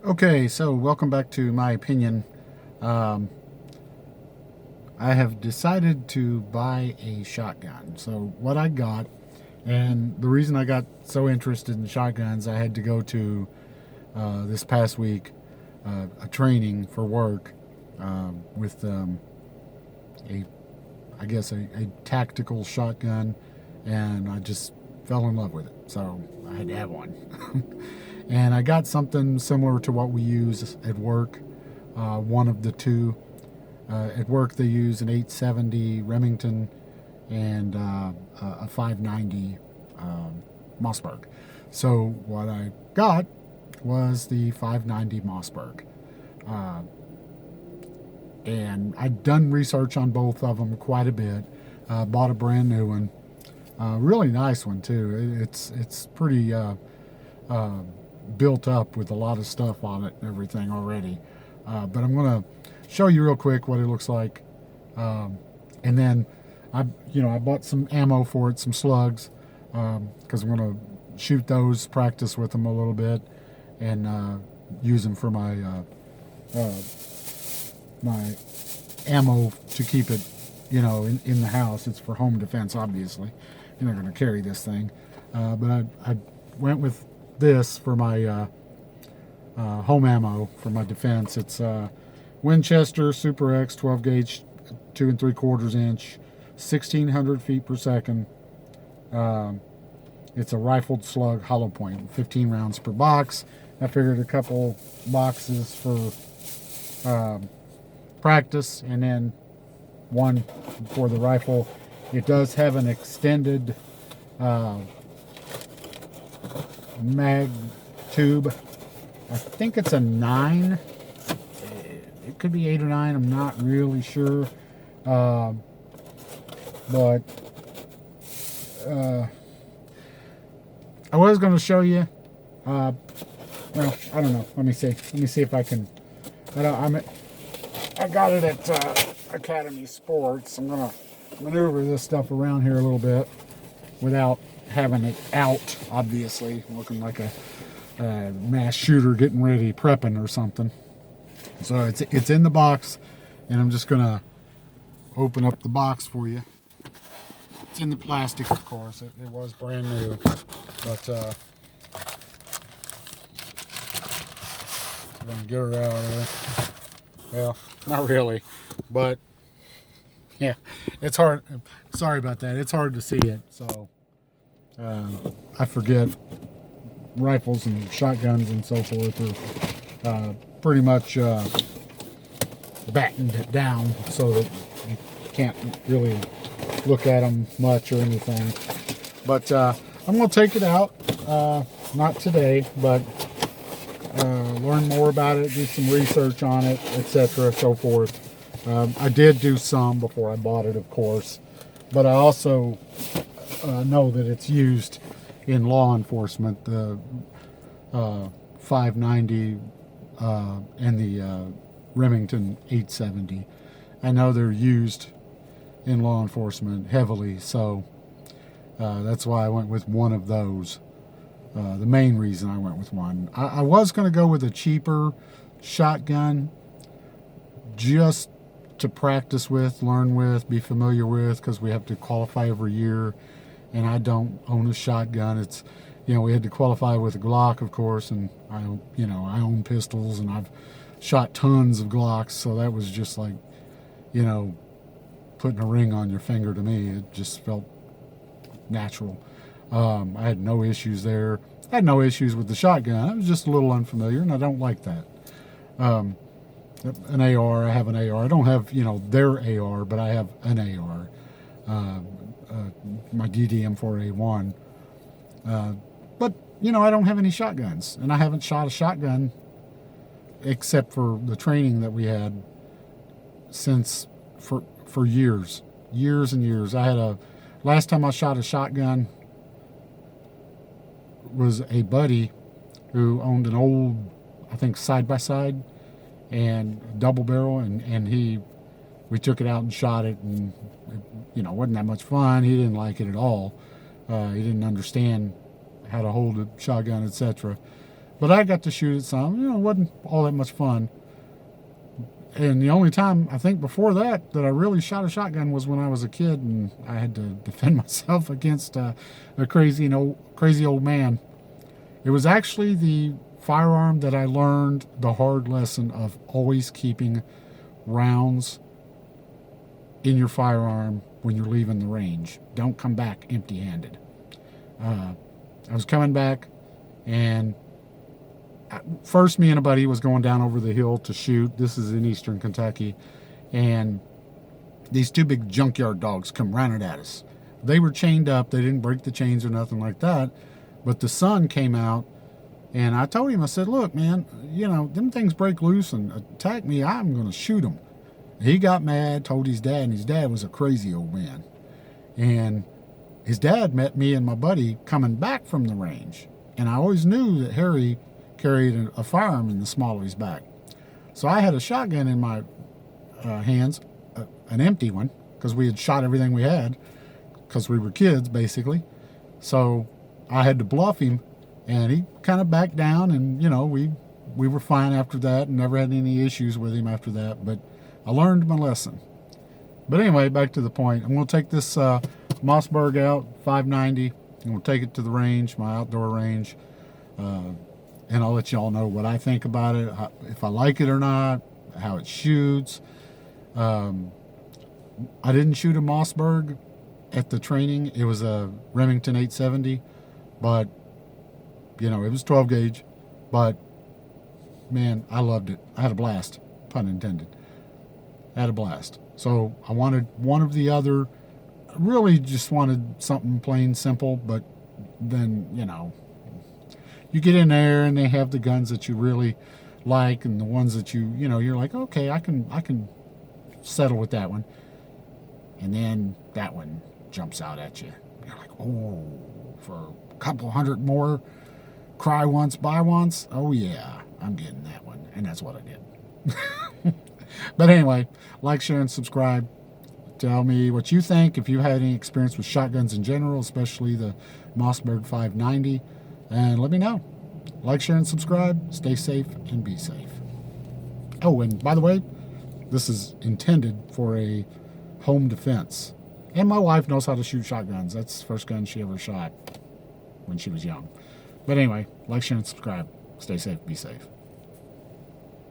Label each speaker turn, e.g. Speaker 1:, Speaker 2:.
Speaker 1: Okay, so welcome back to my opinion. Um, I have decided to buy a shotgun. So what I got, and the reason I got so interested in shotguns, I had to go to this past week a training for work with a, I guess a tactical shotgun, and I just fell in love with it. So I had to have one. And I got something similar to what we use at work. One of the two. At work, they use an 870 Remington and a 590 Mossberg. So what I got was the 590 Mossberg. Uh, and I'd done research on both of them quite a bit. Bought a brand new one, really nice one too. It's pretty uh, built up with a lot of stuff on it and everything already. But I'm gonna show you real quick what it looks like, and then I bought some ammo for it, some slugs, because I'm gonna shoot those, practice with them a little bit, and use them for uh, my ammo to keep it, in the house. It's for home defense, obviously. You're not going to carry this thing. But I went with this for my home ammo for my defense. It's Winchester Super X 12 gauge, 2 3/4 inch, 1,600 feet per second. Um, it's a rifled slug hollow point, 15 rounds per box. I figured a couple boxes for practice, and then one for the rifle. It does have an extended uh, mag tube. I think it's a 9. It could be 8 or 9. I'm not really sure. Uh, but I was going to show you. Well, I don't know. Let me see. Let me see if I can. I got it at Academy Sports. I'm going to maneuver this stuff around here a little bit without having it out, obviously, looking like a mass shooter getting ready, prepping or something. So it's in the box, and I'm just going to open up the box for you. It's in the plastic, of course. It was brand new, but I'm going to get her out of there. Well, not really, but yeah, it's hard. Sorry about that. It's hard to see it, so I forget rifles and shotguns and so forth are pretty much battened down so that you can't really look at them much or anything. But I'm going to take it out, not today, but learn more about it, do some research on it, etc., so forth. I did do some before I bought it, of course, but I also know that it's used in law enforcement. The 590 and the Remington 870. I know they're used in law enforcement heavily, so that's why I went with one of those. The main reason I went with one. I was going to go with a cheaper shotgun just to practice with, learn with, be familiar with, because we have to qualify every year, and I don't own a shotgun. It's, we had to qualify with a Glock, of course, and I own pistols, and I've shot tons of Glocks, so that was just like, putting a ring on your finger to me. It just felt natural. I had no issues there. I had no issues with the shotgun. I was just a little unfamiliar, and I don't like that. An AR, I have an AR. I don't have, their AR, but I have an AR. My DDM4A1. But, I don't have any shotguns, and I haven't shot a shotgun except for the training that we had since for years and years. Last time I shot a shotgun was a buddy who owned an old, I think, side by side and double barrel, and we took it out and shot it, and it wasn't that much fun. He didn't like it at all. He didn't understand how to hold a shotgun, etc. But I got to shoot it some. It wasn't all that much fun. And the only time, I think before that, that I really shot a shotgun was when I was a kid and I had to defend myself against a crazy old man. It was actually the firearm that I learned the hard lesson of always keeping rounds in your firearm when you're leaving the range. Don't come back empty-handed. I was coming back, and first me and a buddy was going down over the hill to shoot. This is in eastern Kentucky, and these two big junkyard dogs come running at us. They were chained up. They didn't break the chains or nothing like that, but the sun came out, and I told him, I said, look, man, them things break loose and attack me, I'm going to shoot them. He got mad, told his dad, and his dad was a crazy old man. And his dad met me and my buddy coming back from the range. And I always knew that Harry carried a firearm in the small of his back. So I had a shotgun in my hands, an empty one, because we had shot everything we had, because we were kids, basically. So I had to bluff him, and he kind of backed down, and, we were fine after that and never had any issues with him after that. But I learned my lesson. But anyway, back to the point. I'm going to take this Mossberg out, 590. I'm going to take it to the range, my outdoor range, and I'll let you all know what I think about it, if I like it or not, how it shoots. I didn't shoot a Mossberg at the training. It was a Remington 870, but, it was 12 gauge. But, man, I loved it. I had a blast, pun intended. I had a blast. So I wanted one of the other. Really just wanted something plain simple, but then, you get in there and they have the guns that you really like and the ones that you're like, okay, I can settle with that one. And then that one jumps out at you. You're like, oh, for a couple hundred more, cry once, buy once. Oh yeah, I'm getting that one. And that's what I did. But anyway, like, share, and subscribe. Tell me what you think, if you had any experience with shotguns in general, especially the Mossberg 590, and let me know. Like, share, and subscribe. Stay safe and be safe. Oh, and by the way, this is intended for a home defense. And my wife knows how to shoot shotguns. That's the first gun she ever shot when she was young. But anyway, like, share, and subscribe. Stay safe, be safe.